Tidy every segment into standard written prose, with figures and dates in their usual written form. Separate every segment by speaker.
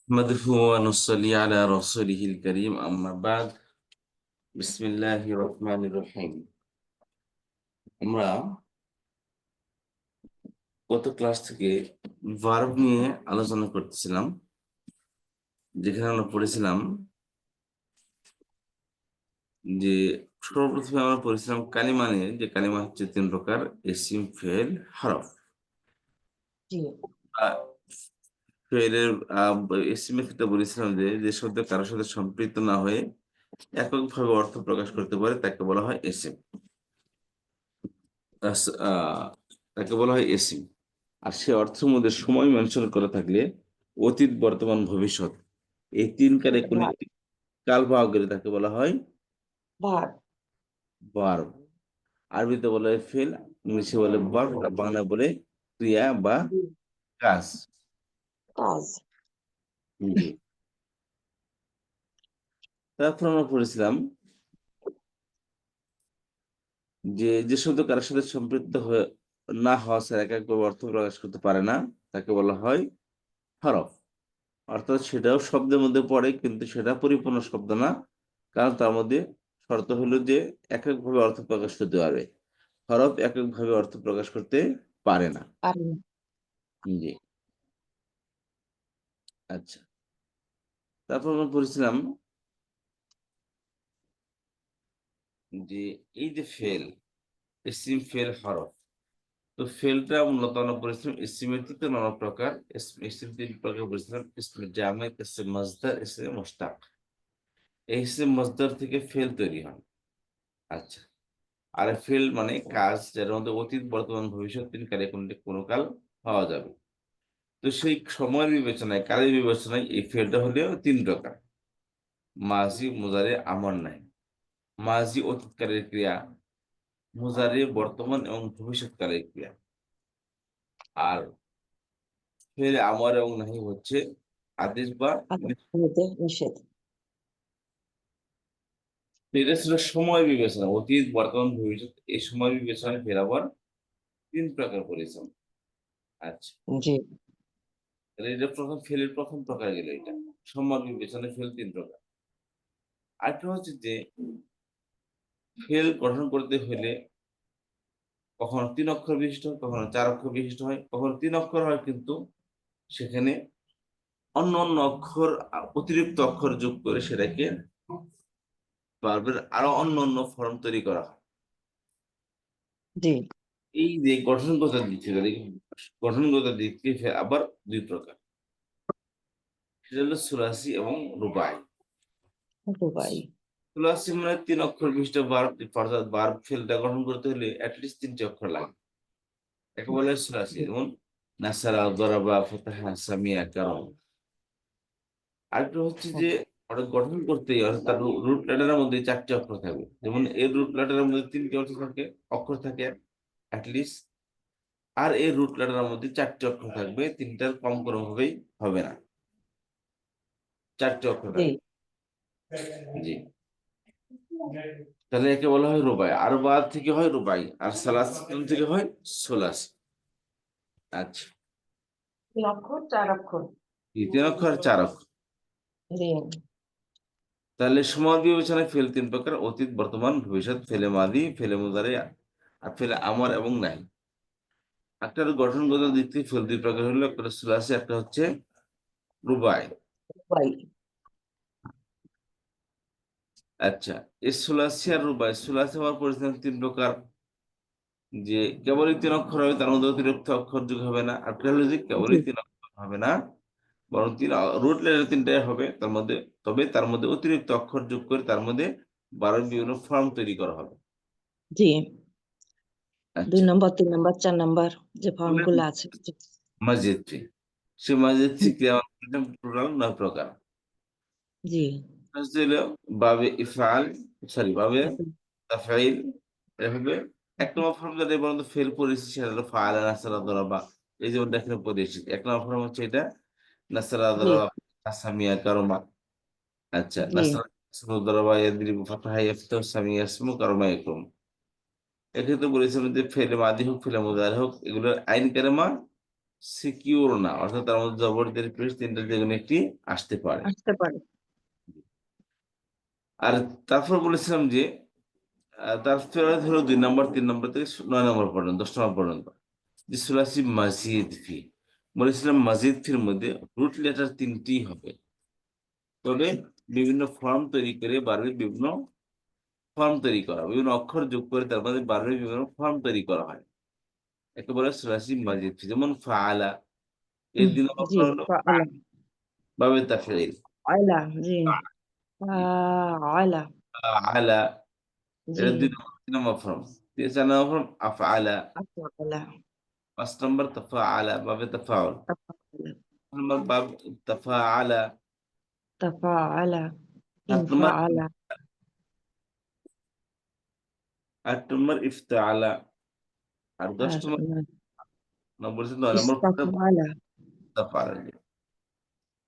Speaker 1: نحمده ونصلي على رسوله الكريم أما بعد بسم الله الرحمن الرحيم আমরা গত ক্লাস থেকে ভার্ব নিয়ে আলোচনা করতেছিলাম, যেখানে আমরা পড়েছিলাম যে সর্বপ্রথমে আমরা পড়েছিলাম কালিমা নিয়ে, যে কালিমা হচ্ছে তিন প্রকার: ইসিম, ফেল, হরফ।
Speaker 2: জি
Speaker 1: ফেলের ইসিমের ক্ষেত্রে বলেছিলাম যে যে শব্দ কারোর সাথে সম্পৃক্ত না হয়ে এককভাবে অর্থ প্রকাশ করতে পারে তাকে বলা হয় ইসিম। তাকে বলা হয় এসিম। আর সে অর্থের মধ্যে সময় মেনশন করা থাকলে অতীত, বর্তমান, ভবিষ্যৎ এই তিন কালে কোন
Speaker 2: ভার
Speaker 1: একটি কাল পাওয়া গেলে তাকে বলা হয়
Speaker 2: ভার
Speaker 1: ভার্ব। আরবিতে বলা হয় ফেল, ইংলিশে বলে ভার্ব, বাংলা বলে ক্রিয়া বা
Speaker 2: জি,
Speaker 1: কাজ।
Speaker 2: কাজ
Speaker 1: জি। তারপর আমরা পড়েছিলাম যে যে শব্দ কারোর সাথে সম্পৃক্ত হয়ে না হওয়া ছাড়া এককভাবে অর্থ প্রকাশ করতে পারে না তাকে বলা হয় হরফ। অর্থাৎ সেটাও শব্দের মধ্যে পড়ে, কিন্তু সেটা পরিপূর্ণ শব্দ না, কারণ তার মধ্যে শর্ত হলো যে এককভাবে অর্থ প্রকাশ করতে পারবে। হরফ এককভাবে অর্থ প্রকাশ করতে পারে না।
Speaker 2: আর
Speaker 1: জি। আচ্ছা, তারপর আমরা পড়েছিলাম যে এই যে ফেল, ইসিম, ফেল, হরফ। তো ফেলটা মূলত আমরা পড়েছিলাম ইসিমের থেকে নানা প্রকার। ইসিম তিন প্রকার পড়েছিলাম: ইসমে জামেদ, ইসমে মসদার, ইসমে মুশতাক। এই ইসমে মসদার থেকে ফেল তৈরি হয়। আচ্ছা, আর ফেল মানে কাজ, যার মধ্যে অতীত, বর্তমান, ভবিষ্যৎ তিন কালে কোনটি কোনো কাল পাওয়া যাবে। তো সেই সময়ের বিবেচনায়, কালের বিবেচনায় এই ফেলটা হলেও তিন প্রকার: মাজি, মুজারে, আমর নাই। মাজি অতীতকালের ক্রিয়া, মুজারে বর্তমান এবং ভবিষ্যৎকালের ক্রিয়া, আর ফেল, আমর এবং নাহি হচ্ছে আদেশ বা
Speaker 2: নিষেধ।
Speaker 1: এটা ছিল সময় বিবেচনা, অতীত, বর্তমান, ভবিষ্যৎ। এই সময় বিবেচনায় ফের আবার তিন প্রকার পরিশ্রম। আচ্ছা,
Speaker 2: জি
Speaker 1: তাহলে এটা প্রথম ফেলের প্রথম প্রকার গেল। এটা সময় বিবেচনায় ফেল তিন প্রকার। আরেকটা হচ্ছে যে ফেল গঠন করতে হলে কখনো তিন অক্ষর বিশিষ্ট হয়, কখনো চার অক্ষর বিশিষ্ট হয়, কখনো তিন অক্ষর হয়, কিন্তু সেখানে অন্য অন্য অক্ষর, অতিরিক্ত অক্ষর যোগ করে সেটাকে ভার্বের আরো অন্য অন্য ফর্ম তৈরি করা হয়।
Speaker 2: জি
Speaker 1: এই যে গঠনগত দিক থেকে, গঠনগত দিক থেকে ফের আবার দুই প্রকার, সেটা হলো সুলাসি এবং রুবাই।
Speaker 2: দুবাই
Speaker 1: সুলাসি মানে তিন অক্ষর বিশিষ্ট ভার্ব, অর্থাৎ ভার্ব ফেলটা গঠন করতে হলে অ্যাটলিস্ট তিনটি অক্ষর লাগে। একে বলে সুলাসি, যেমন নাসারা, দরাবা, ফাতাহা, সামিয়া, কারাম। আরেকটা হচ্ছে যে ওটা গঠন করতে অর্থাৎ তার রুট লেটারের মধ্যে চারটি অক্ষর থাকবে। যেমন এর রুট লেটারের মধ্যে তিনটি অক্ষর থাকে, অ্যাটলিস্ট। আর এর রুট লেটারের মধ্যে চারটি অক্ষর থাকবে, তিনটার কম কোনো ভাবেই হবে না, চারটি অক্ষর
Speaker 2: জি
Speaker 1: থাকবে। জি। তাহলে একে বলা হয় রুবাই। আর বাদ থেকে হয় রুবাই, আর সালাস থেকে হয় সোলাস। আচ্ছা,
Speaker 2: তিন অক্ষর চার অক্ষর।
Speaker 1: এই তিন অক্ষর আর চার অক্ষর।
Speaker 2: জি
Speaker 1: তাহলে সময় বিবেচনায় ফেল তিন প্রকার: অতীত, বর্তমান, ভবিষ্যৎ। ফেলে মাদি, ফেলে মুদারে, আর ফেলে আমর এবং নাই। একটা গঠনগত দিক থেকে ফেল দুই প্রকার হলো, একটা সুলাসি, একটা হচ্ছে রুবাই।
Speaker 2: দুবাই
Speaker 1: আচ্ছা, এই সুলাসি আর রুবাই, সুলাসি হওয়ার পরিস্থিতি তিন প্রকার: যে কেবলই তিন অক্ষর হবে, তার মধ্যে অতিরিক্ত অক্ষর যোগ হবে না। আর একটা হলো যে
Speaker 2: জি
Speaker 1: কেবলই তিন অক্ষর হবে না, বরং তিন রুট লেটার তিনটাই হবে তার মধ্যে, তবে তার মধ্যে অতিরিক্ত অক্ষর যোগ করে তার মধ্যে 12 বিভিন্ন ফর্ম তৈরি করা হবে।
Speaker 2: জি দুই
Speaker 1: আচ্ছা,
Speaker 2: নম্বর, তিন নম্বর, চার নম্বর যে ফর্ম গুলো আছে।
Speaker 1: মাজিদ, সে মাজিদ ক্রিয়া টোটাল 9 প্রকার।
Speaker 2: জি
Speaker 1: ফার্স্ট হলো বাবে ইফআল, সরি বাবে তাফঈল। এভাবে এক নম্বর ফর্ম যেটা বলতো ফেল পড়েছি, সেটা হলো ফাআলা, নাসারা, দরাবা। এই যে ওটা এখানে পড়েছি, এক নম্বর ফর্ম হচ্ছে এটা, নাসারা,
Speaker 2: জি
Speaker 1: দরাবা, সামিয়া, কারমা। আচ্ছা,
Speaker 2: জি
Speaker 1: নাসারা, ইসমু, দরাবা, ইয়াদরিবু, ফাতাহা, ইয়াফতাহু, সামিয়া, ইসমু, কারমা, ইয়াকুম। এক্ষেত্রে বলেছিলাম যে ফেলে মাদি হোক, ফেলে মুদারি হোক, এগুলোর আইন কারেমা সিকিউর না, অর্থাৎ তার মধ্যে জবরদের পেশ তিনটা যেকোনো একটি আসতে পারে।
Speaker 2: আসতে পারে।
Speaker 1: আর তারপর বলেছিলাম যে তারপরে হলো 2 নম্বর 3 নম্বর থেকে 9 নম্বর পর্যন্ত 10 নম্বর পর্যন্ত যে সুলাসি মাজিদ ফি, বলেছিলাম মাজিদ ফির মধ্যে রুট লেটার 3টি হবে, তবে বিভিন্ন ফর্ম তৈরি করে বারবি বিভিন্ন ফর্ম তৈরি করা, বিভিন্ন অক্ষর যোগ করে তার মধ্যে বারবি বিভিন্ন ফর্ম তৈরি করা হয়, একেবারে সুলাসি মাজিদ ফি। যেমন ফাআলা, এর দিন
Speaker 2: জি,
Speaker 1: অক্ষর হলো
Speaker 2: ফাআলা,
Speaker 1: বাবে তাফঈল।
Speaker 2: আলা, জি, ফাআলা,
Speaker 1: আলা,
Speaker 2: জি,
Speaker 1: এর দিন 3 নম্বর ফর্ম, 4 নম্বর ফর্ম আফআলা,
Speaker 2: আফআলা,
Speaker 1: 5 নম্বর তাফাআলা বাবে তাফাউল,
Speaker 2: তাফাআলা,
Speaker 1: নম্বর বাব তাফাআলা,
Speaker 2: তাফাআলা,
Speaker 1: 7 নম্বর
Speaker 2: ইনফাআলা,
Speaker 1: 8 নম্বর ইফতাআলা, আর 10
Speaker 2: আর
Speaker 1: নম্বর নম্বর 9 নম্বর
Speaker 2: ইস্তাফআলা,
Speaker 1: তাফাআলা।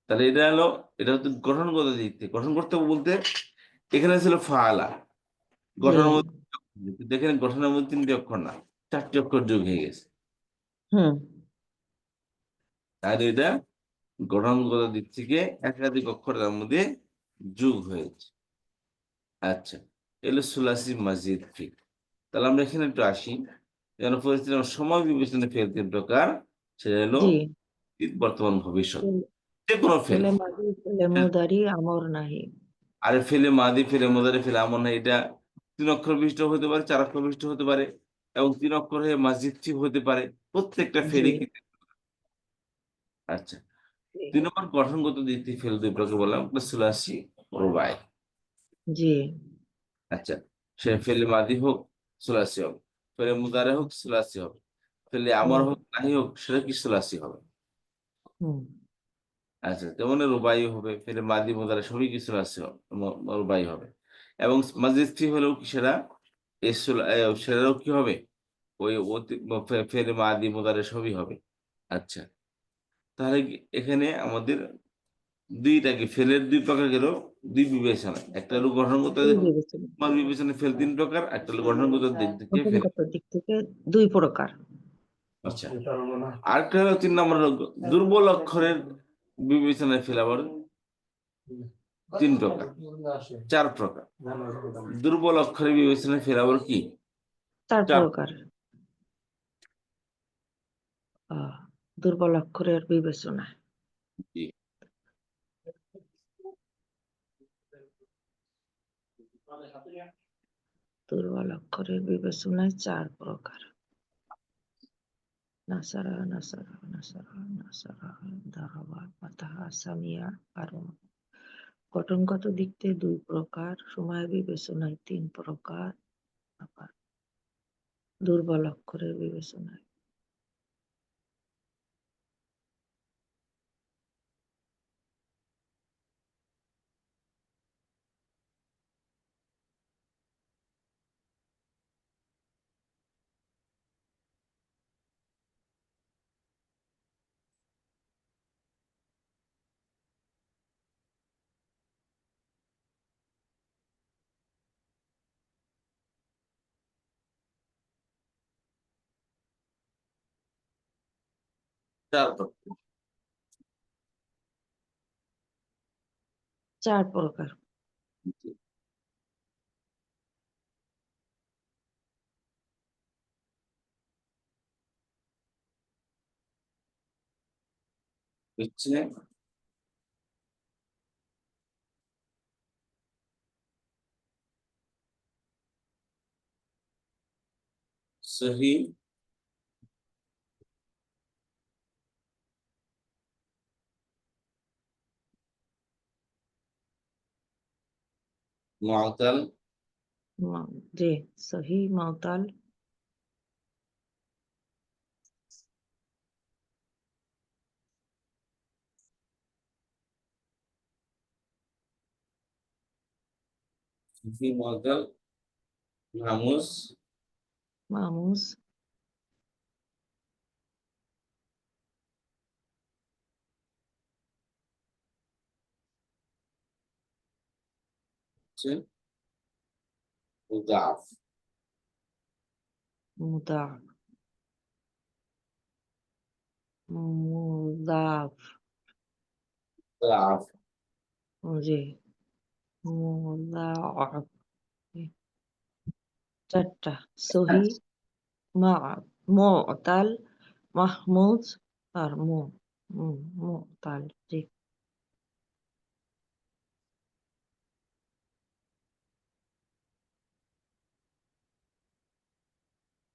Speaker 1: তাহলে এটা হলো, এটা হচ্ছে গঠনগত দিক থেকে। গঠন করতে বলতে এখানে ছিল ফাআলা,
Speaker 2: জি,
Speaker 1: গঠনের মধ্যে দেখেন গঠনের মধ্যে 3টি অক্ষর না 4টি অক্ষর যোগ হয়ে গেছে,
Speaker 2: হুম,
Speaker 1: আর এটা গঠনগত দিক থেকে একাধিক অক্ষর তার মধ্যে যোগ হয়েছে। আচ্ছা, এলো সুলাসি মাজিদ ফি। তাহলে আমরা এখানে একটু আসি, যেন পরিস্থিতি সময় বিবেচনা ফেল 3 প্রকার, সেটা হলো
Speaker 2: জি,
Speaker 1: অতীত, বর্তমান, ভবিষ্যৎ,
Speaker 2: ফেল,
Speaker 1: যে কোনো ফেল।
Speaker 2: ফেলে মাদি, ফেলে মুদারি, আমর নাহি,
Speaker 1: আরে ফেলে মাদি, ফেলে মোদারে, ফেলে আমর না, এটা 3 অক্ষর বিশিষ্ট হতে পারে, 4 অক্ষর বিশিষ্ট হতে পারে, এবং 3 অক্ষর হয়ে মাজিদ ফি হতে পারে, প্রত্যেকটা
Speaker 2: জি,
Speaker 1: ফেলই কিন্তু। আচ্ছা,
Speaker 2: জি,
Speaker 1: 2 নম্বর গঠনগত দিক থেকে ফেল 2 প্রকার বললাম, সুলাসি রুবাই।
Speaker 2: জি,
Speaker 1: আচ্ছা, সে ফেলে মাদি হোক সুলাসি হবে, ফেলে মুদারে হোক সুলাসি হবে, ফেলে আমর
Speaker 2: হুম,
Speaker 1: হোক নাহি হোক সেটা কি সুলাসি হবে।
Speaker 2: হুম,
Speaker 1: আচ্ছা, তেমন রুবাই হবে, ফেলে মাদি মুদারে সবই কি সুলাসি হবে, রুবাই হবে। এবং মাজিদ ফি হলেও কি সেটা সেটাও কি হবে, ওই ফেলে মাদি মুদারে সবই হবে। আচ্ছা, তাহলে এখানে আমাদের দুইটা কি ফেলের 2 প্রকার গেল, 2 বিবেচনা, একটা হলো গঠনগত
Speaker 2: দুই বিবেচনা,
Speaker 1: বিবেচনা ফেল 3 প্রকার, একটা হলো গঠনগত দিক থেকে ফেল।
Speaker 2: গঠনগত দিক থেকে দুই প্রকার।
Speaker 1: আচ্ছা, আরেকটা হলো 3 নম্বর হলো দুর্বল অক্ষরের বিবেচনায় ফেল আবার 3 প্রকার, 4 প্রকার। দুর্বল অক্ষরের বিবেচনায় ফেল আবার কি
Speaker 2: চার
Speaker 1: 4।
Speaker 2: প্রকার। দুর্বল অক্ষরের বিবেচনা,
Speaker 1: জি।
Speaker 2: দুর্বল অক্ষরের বিবেচনায় 4 প্রকার। নাসারা, নাসারা, নাসারা, নাসারা, দারাবা, ফাতাহা, সামিয়া, আরো। গঠনগত দিক থেকে 2 প্রকার, সময় বিবেচনায় 3 প্রকার, আবার দুর্বল অক্ষরের বিবেচনায়।
Speaker 1: তারপর
Speaker 2: 4 প্রকার।
Speaker 1: হচ্ছে সহি, মুআতাল,
Speaker 2: জি, সহি, মাওতাল,
Speaker 1: সহি মুআতাল, মাহমুজ,
Speaker 2: মামুজ,
Speaker 1: হচ্ছে মুদাফ।
Speaker 2: মুদা, মুদাফ
Speaker 1: মুদাআফ।
Speaker 2: জি মুদাআফ চারটা সহি মুতাল মাহমুদ আর মুতাল জি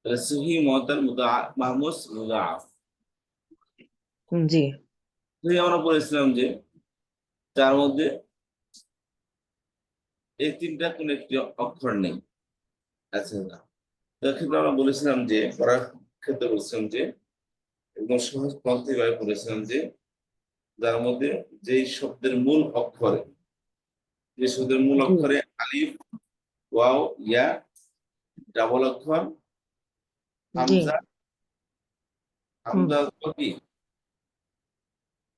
Speaker 1: তাহলে সহিহ, মুতাল, মুদাআফ, মাহমুজ, মুদাআফ।
Speaker 2: জি
Speaker 1: সহিহ আমরা বলেছিলাম যে তার মধ্যে এই তিনটা কোন একটি অক্ষর নেই। আচ্ছা, ক্ষেত্রে আমরা বলেছিলাম যে পড়ার ক্ষেত্রে বলেছিলাম যে একদম সহজ পন্থী ভাবে বলেছিলাম যে যার মধ্যে যেই শব্দের মূল অক্ষরে, যে শব্দের মূল
Speaker 2: জি
Speaker 1: অক্ষরে আলিফ, ওয়াও, ইয়া, ডাবল অক্ষর,
Speaker 2: জি
Speaker 1: হামজা,
Speaker 2: হুম
Speaker 1: হামজা কি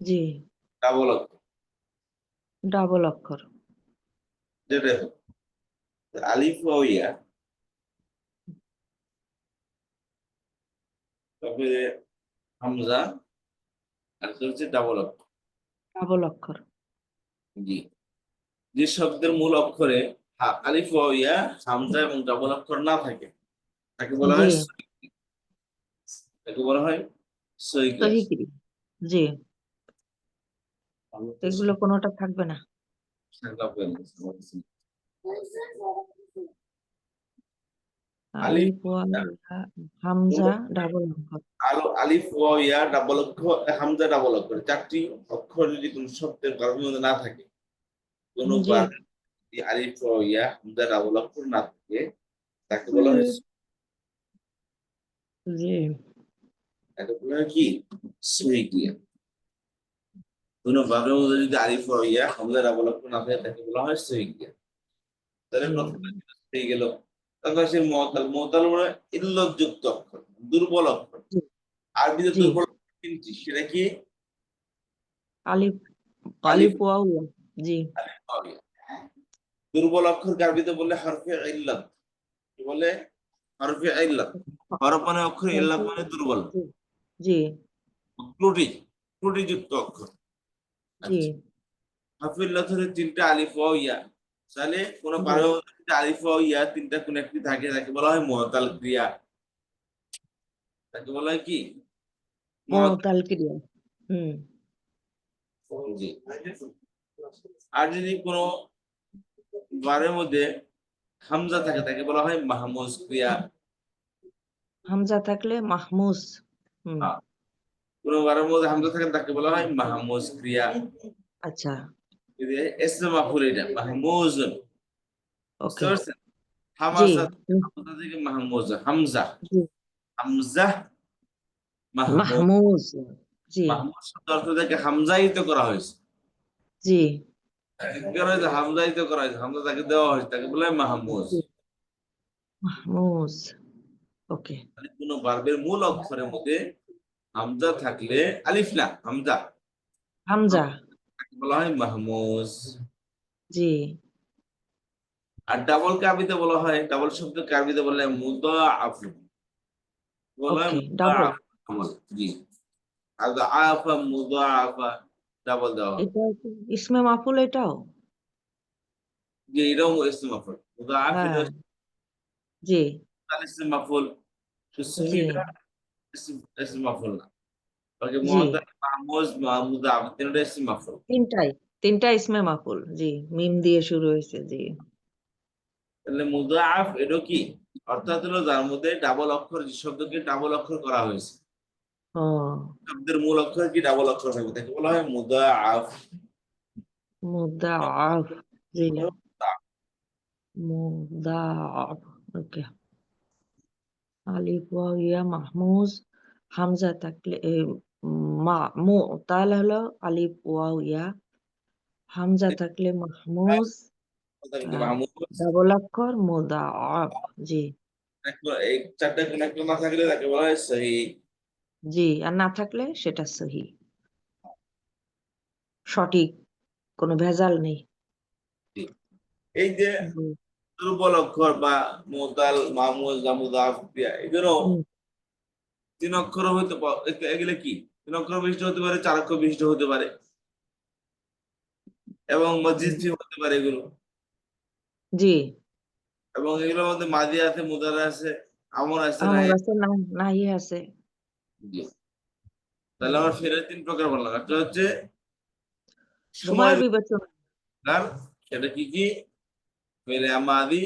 Speaker 2: জি
Speaker 1: ডাবল অক্ষর,
Speaker 2: ডাবল অক্ষর
Speaker 1: যেটা আলিফ, ওয়াও, ইয়া, তারপরে হামজা, আর একটা হচ্ছে ডাবল অক্ষর।
Speaker 2: ডাবল অক্ষর
Speaker 1: জি, যে শব্দের মূল অক্ষরে আলিফ, ওয়াও, ইয়া, হামজা এবং ডাবল অক্ষর না থাকে তাকে বলা
Speaker 2: জি
Speaker 1: হয় তাকে বলা হয় সহিহ ক্লাস।
Speaker 2: সহিক্রিয়া জি এগুলো কোনোটা থাকবে না
Speaker 1: আলিফ,
Speaker 2: আলিফ ওয়াও ইয়া হামজা ডাবল অক্ষর
Speaker 1: আলিফ, ওয়াও, ইয়া, ডাবল অক্ষর, হামজা, ডাবল অক্ষর, চারটি অক্ষর যদি কোন শব্দের গঠনের মধ্যে না থাকে, কোন
Speaker 2: জি
Speaker 1: বাক্যে যদি আলিফ, ওয়াও, ইয়া, হামজা, ডাবল অক্ষর না থাকে তাকে বলা হয়
Speaker 2: জি
Speaker 1: কি সহিহ ক্রিয়া। কোন বাক্যের মধ্যে যদি আলিফ, ওয়াও, ইয়া, হামজা, ডাবল অক্ষর না থাকে তাকে বলা হয় সহিহ ক্রিয়া। তাহলে
Speaker 2: জি
Speaker 1: প্রথমে হয়ে গেল। তারপর সে মুআত্তাল, মুআত্তাল মানে ইল্লত যুক্ত অক্ষর, দুর্বল অক্ষর।
Speaker 2: জি
Speaker 1: আরবিতে
Speaker 2: জি
Speaker 1: দুর্বল অক্ষর তিনটি, সেটা কি?
Speaker 2: আলিফ
Speaker 1: আলিফ,
Speaker 2: আলিফ ওয়াও ইয়া জি
Speaker 1: আলিফ, ওয়াও, ইয়া। দুর্বল অক্ষরকে আরবিতে বললে হরফে ইল্লাত। কি বলে? হরফে ইল্লাত। হরফ মানে অক্ষর, ইল্লাত মানে দুর্বল,
Speaker 2: জি জি
Speaker 1: ত্রুটি, ত্রুটিযুক্ত অক্ষর।
Speaker 2: জি
Speaker 1: আচ্ছা, হরফে ইল্লাত হলে তিনটা আলিফ, ওয়াও, ইয়া। তাহলে কোন
Speaker 2: জি
Speaker 1: বারো আলিফ, ওয়াও, ইয়া তিনটা কোন একটি থাকে তাকে বলা হয় মুআত্তাল ক্রিয়া। তাকে বলা হয় কি? মুআত্তাল।
Speaker 2: মুতাল ক্রিয়া হুম
Speaker 1: জি। আর যদি কোনো বারের মধ্যে হামজা থাকে তাকে বলা হয় মাহমুজ ক্রিয়া।
Speaker 2: হামজা থাকলে মাহমুজ হুম
Speaker 1: হ্যাঁ, কোনো বারের মধ্যে হামজা থাকে তাকে বলা হয় মাহমুজ ক্রিয়া।
Speaker 2: আচ্ছা
Speaker 1: ইসমে মাফউল, এটা মাহমুজ, বুঝতে
Speaker 2: ওকে
Speaker 1: পারছেন?
Speaker 2: জি
Speaker 1: হামাজা, হামজা থেকে মাহমুজ, হামজা,
Speaker 2: জি
Speaker 1: হামজা, মাহমুদ।
Speaker 2: মাহমুজ জি
Speaker 1: মাহমুদ শব্দ অর্থ থেকে হামজায়িত করা হয়েছে।
Speaker 2: জি
Speaker 1: কি করা হয়েছে? হামজায়িত করা হয়েছে, হামজা তাকে দেওয়া হয়েছে, তাকে বলা হয় মাহমুজ।
Speaker 2: জি মাহমুজ ওকে
Speaker 1: মানে কোনো ভার্বের মূল অক্ষরের মধ্যে হামজা থাকলে, আলিফ না, হামজা,
Speaker 2: হামজা
Speaker 1: তাকে বলা হয় মাহমুজ।
Speaker 2: জি
Speaker 1: আর ডাবল কে আরবিতে বলা হয়, ডাবল শব্দকে আরবিতে বলা হয় মুদাআফ, বলা হয়
Speaker 2: ওকে ডাবল
Speaker 1: মুদাআফ। ডাবল, জি। আযআফা, মুদাআফা, ডাবল দেওয়া হবে।
Speaker 2: এটা কি ইসমে মাফুল এটাও
Speaker 1: যে এটাও ইসম মাফউল, মুদাআফ এটা
Speaker 2: হ্যাঁ জি
Speaker 1: ইসম মাফউল,
Speaker 2: জি
Speaker 1: সুসমিটা ইসম মাফউল না। ওকে
Speaker 2: জি
Speaker 1: মুআদ্দাল, মাহমুজ, মুদাআফ তিনটা ইসম মাফউল।
Speaker 2: তিনটাই তিনটা ইসমে মাফুল জি মিম দিয়ে শুরু হয়েছে জি
Speaker 1: তাহলে মুদাআফ এটা কি? অর্থাৎ হলো যার মধ্যে ডাবল অক্ষর, যে শব্দকে ডাবল অক্ষর করা হয়েছে,
Speaker 2: ও
Speaker 1: শব্দের মূল অক্ষর কি ডাবল অক্ষর হবে, তাকে বলা হয় মুদাআফ।
Speaker 2: মুদাআফ জি মুদাআফ ওকে আলিফ ওয়াও ইয়া মাহমুজ হামজা থাকলে তাহলে হলো আলিফ ওয়াও ইয়া হামজা থাকলে মাহমুজ
Speaker 1: তাদেরকে
Speaker 2: আর
Speaker 1: মাহমুদ।
Speaker 2: ডাবল অক্ষর মুদাআফ জি
Speaker 1: এই চারটা কোন একটা না থাকলে তাকে বলা হয় সহিহ।
Speaker 2: জি আর না থাকলে সেটা সহি সঠিক কোনো ভেজাল নেই
Speaker 1: এই যে
Speaker 2: জি
Speaker 1: দুর্বল অক্ষর বা মুদাল, মাহমুজ, মুদাআফ ক্রিয়া, এগুলো
Speaker 2: হুম,
Speaker 1: তিন অক্ষর হইতে এগুলো কি? তিন অক্ষর বিশিষ্ট হতে পারে, চার অক্ষর বিশিষ্ট হতে পারে, এবং মসজিদ ফি হতে পারে এগুলো।
Speaker 2: জি,
Speaker 1: এবং এগুলোর মধ্যে মাদি আছে, মুদারা আছে, আমর আছে,
Speaker 2: আমার
Speaker 1: নাই
Speaker 2: আছে নাহি আছে।
Speaker 1: জি। তাহলে আমার ফেলের তিন প্রকার বললাম। একটা হচ্ছে সময়
Speaker 2: সময়ের বিবেচনা,
Speaker 1: বিভাগ, সেটা কি কি? ফেলে মাদি,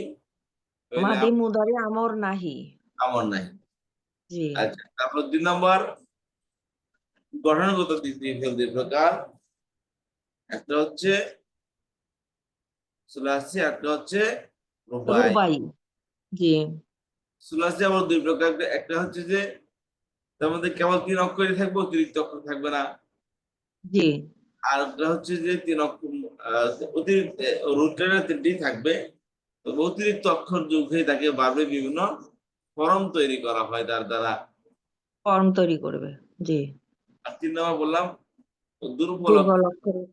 Speaker 1: ফেলে
Speaker 2: মাদি মুদারি আমর নাহি।
Speaker 1: আমর নাই।
Speaker 2: জি,
Speaker 1: আচ্ছা, তারপর 2 নম্বর গঠনগত দিক দিয়ে ফেল 2 প্রকার। একটা হচ্ছে সুলাসি, একটা হচ্ছে রুবাই।
Speaker 2: রুবাই। জি,
Speaker 1: সুলাসি আবার 2 প্রকার। একটা হচ্ছে যে তার মধ্যে কেবল 3 অক্ষরই থাকবে, অতিরিক্ত অক্ষর থাকবে না।
Speaker 2: জি,
Speaker 1: আর একটা হচ্ছে যে 3 অক্ষর অতিরিক্ত রুটের 3টি থাকবে, তবে অতিরিক্ত অক্ষর যোগ হয়ে তাকে বারবে বিভিন্ন ফরম তৈরি করা হয় তার দ্বারা।
Speaker 2: ফর্ম তৈরি করবে। জি,
Speaker 1: আর 3 নম্বর বললাম দুর্বল
Speaker 2: দুর্বল
Speaker 1: অক্ষর।
Speaker 2: অক্ষরের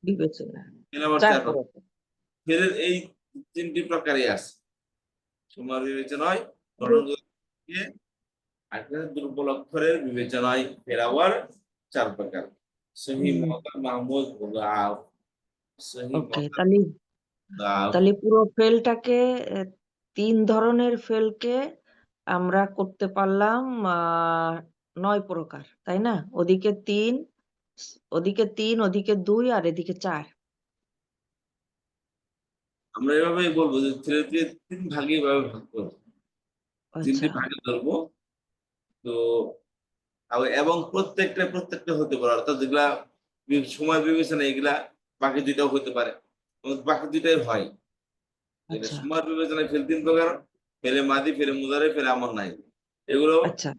Speaker 2: বিবেচনা।
Speaker 1: 3 নম্বর
Speaker 2: 4
Speaker 1: 4 প্রকার।
Speaker 2: প্রকার।
Speaker 1: ফেরের এই 3টি প্রকারই আছে। সময় বিবেচনায়, গঠনগত দিয়ে, একটা দুর্বল অক্ষরের বিবেচনায় ফের আবার 4 প্রকার। সহি, মুআত্তাল, মাহমুদ, মুদাআফ। সহি,
Speaker 2: ওকে,
Speaker 1: মুআত্তাল,
Speaker 2: তাহলে
Speaker 1: মুদাআফ।
Speaker 2: তাহলে পুরো ফেলটাকে 3 ধরনের ফেলকে আমরা করতে পারলাম 9 প্রকার, তাই না? ওদিকে 3, ওদিকে 2 আর এদিকে 4।
Speaker 1: আমরা এভাবেই বলবো যে ছেলেকে 3 ভাগে এভাবে ভাগ করবো, 3টি
Speaker 2: আচ্ছা,
Speaker 1: ভাগে ধরবো। তো এবং প্রত্যেকটা হতে পারে, অর্থাৎ যেগুলা সময় বিবেচনা এগুলা বাকি 2টাও হতে পারে, এবং বাকি 2টাই হয়। যেটা
Speaker 2: আচ্ছা,
Speaker 1: সময় বিবেচনায় ফেল 3 প্রকার, ফেলে মাদি, ফেলে মুদারে, ফেলে আমর নাই। এগুলো
Speaker 2: আচ্ছা।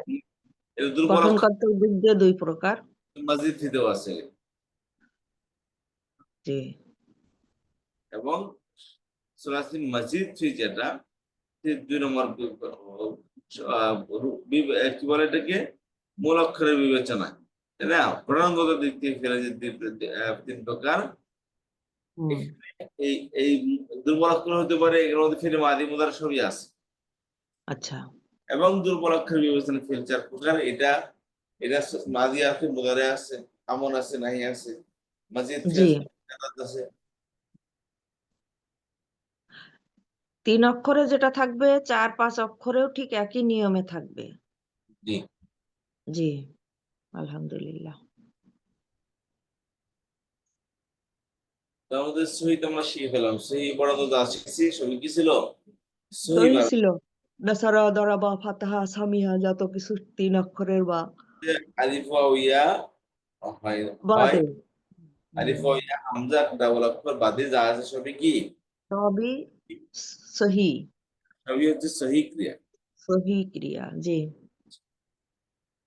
Speaker 1: এগুলো দুর্বল অক্ষর
Speaker 2: গঠনগত দিক দিয়ে 2 প্রকার।
Speaker 1: মাজিদ থিতেও আছে।
Speaker 2: জি,
Speaker 1: এবং সুলাসি মসজিদ থ্রি যেটা, 2 নম্বর কি বলে এটাকে, মূল অক্ষরের বিবেচনায়, তাই না? প্রণামগত দিক থেকে ফেলে যে 3 প্রকার।
Speaker 2: হুম,
Speaker 1: এই এই দুর্বল অক্ষর হতে পারে, এর মধ্যে ফেলে মাদি মুদার সবই আছে।
Speaker 2: আচ্ছা,
Speaker 1: এবং দুর্বল অক্ষরের বিবেচনায় ফেল 4 প্রকার। এটা এটা মাদি আছে, মুদারে আছে, আমন আছে, নাহি আছে, মসজিদ
Speaker 2: জি।
Speaker 1: আছে, জান্নাত আছে।
Speaker 2: 3 অক্ষরে যেটা থাকবে 4-5 অক্ষরেও ঠিক একই নিয়মে থাকবে।
Speaker 1: জি।
Speaker 2: জি, আলহামদুলিল্লাহ।
Speaker 1: তার মধ্যে সহি তো আমরা শিখে ফেলাম। সহি পড়ানো যা শিখছি সবই কি ছিল? সহি
Speaker 2: সহি
Speaker 1: বার।
Speaker 2: ছিল। নাসারা, দরাবা, ফাতাহা, সামিহা যত কিছু 3 অক্ষরের বা
Speaker 1: আলিফ ওয়াও ইয়া হয় হয়।
Speaker 2: বাদে।
Speaker 1: আলিফ
Speaker 2: হুম,
Speaker 1: ওয়াও ইয়া হামজা ডাবল অক্ষর বাদে যা আছে সবই কি?
Speaker 2: সবই সহি,
Speaker 1: সবই হচ্ছে সহি ক্রিয়া।
Speaker 2: সহি ক্রিয়া। জি,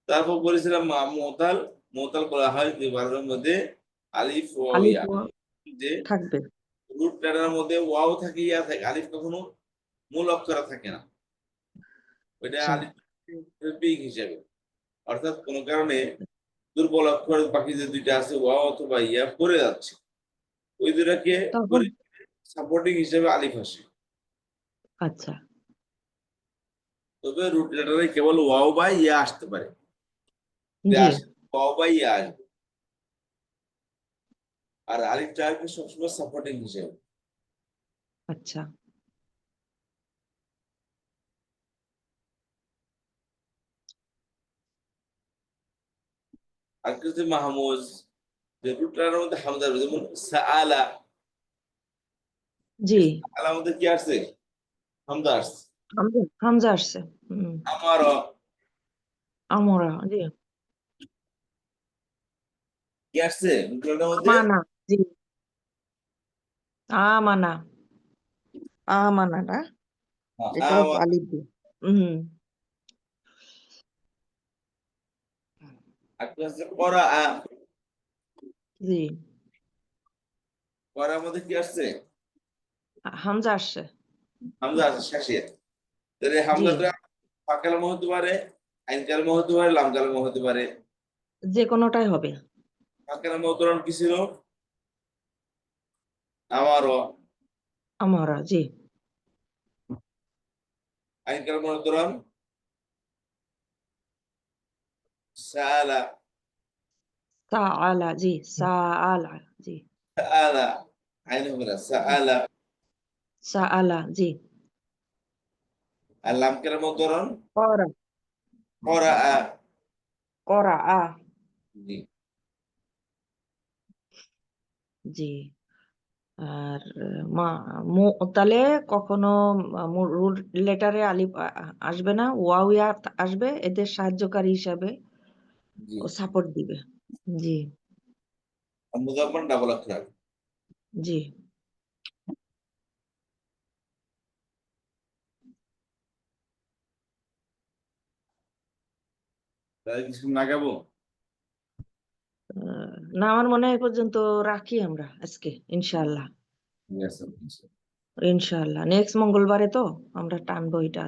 Speaker 1: তারপর বলেছিলাম মুতাল। মুতাল করা হয় যে বারের মধ্যে আলিফ ওয়াও
Speaker 2: আলিফ
Speaker 1: ইয়া,
Speaker 2: ওয়া
Speaker 1: যে
Speaker 2: থাকবে।
Speaker 1: রুট প্যাটার্নের মধ্যে ওয়াও থাকে, ইয়া থাকে, আলিফ কখনো মূল অক্ষরে থাকে না। ওইটা
Speaker 2: আচ্ছা,
Speaker 1: আলিফ হেল্পিং হিসেবে। অর্থাৎ কোনো কারণে দুর্বল অক্ষর বাকি যে 2টা আছে ওয়াও অথবা ইয়া পড়ে যাচ্ছে, ওই 2টাকে
Speaker 2: তখন
Speaker 1: সাপোর্টিং হিসেবে আলিফ আসে।
Speaker 2: আচ্ছা,
Speaker 1: তবে রুট লেটারে কেবল ওয়াও বা ইয়া আসতে পারে, যে
Speaker 2: জি,
Speaker 1: আসে ওয়াও বা ইয়া আসবে। আর আলিফটা আসবে সবসময় সাপোর্টিং হিসেবে।
Speaker 2: আচ্ছা,
Speaker 1: আর কিছু মাহমুজ, যে রুট লেটারের মধ্যে হামজা আসবে, যেমন সাআলা।
Speaker 2: জি।
Speaker 1: সাআলার মধ্যে কি আসছে? হামজা আসছে।
Speaker 2: হামজা হামজা আসছে। হুম,
Speaker 1: আমারও
Speaker 2: আমরা, জি।
Speaker 1: কি আসছে রুট লেটারের মধ্যে?
Speaker 2: আমানা, জি। আমানা, আমানা না, এটাও তো আলিফ দিয়ে। হুম,
Speaker 1: আর কি আসছে? করা।
Speaker 2: জি।
Speaker 1: করার মধ্যে কি আসছে?
Speaker 2: হামজা আসছে।
Speaker 1: হামজা আসছে শেষে। তাহলে
Speaker 2: জি,
Speaker 1: হামজাটা ফা কালামও হতে পারে, আইন কালামও হতে পারে, লাম কালামও হতে পারে।
Speaker 2: যে কোনোটাই হবে।
Speaker 1: ফা কালামের উদাহরণ কি ছিল? আমারও।
Speaker 2: আমরা, জি।
Speaker 1: আইন কালামের উদাহরণ সালা।
Speaker 2: সাআলা, জি, সাআলা, জি,
Speaker 1: সাআলা, আইন হবে না, সাআলা।
Speaker 2: সাআলা, জি,
Speaker 1: আর লাম কেরাম উদাহরণ,
Speaker 2: করা,
Speaker 1: করাআ।
Speaker 2: করাআ,
Speaker 1: জি।
Speaker 2: জি। আর মা মু তাহলে কখনো রুট লেটারে আলিফ আসবে না, ওয়াও ইয়া আসবে এদের সাহায্যকারী হিসাবে,
Speaker 1: জি।
Speaker 2: ও সাপোর্ট দিবে। জি,
Speaker 1: আর মুজাফফর ডাবল অক্ষর।
Speaker 2: জি।
Speaker 1: তাহলে কিছু লাগাবো?
Speaker 2: না, আমার মনে হয় এ পর্যন্ত রাখি আমরা আজকে, ইনশাআল্লাহ।
Speaker 1: ঠিক আছে।
Speaker 2: ইনশাআল্লাহ নেক্সট মঙ্গলবারে তো আমরা টানবো এটা।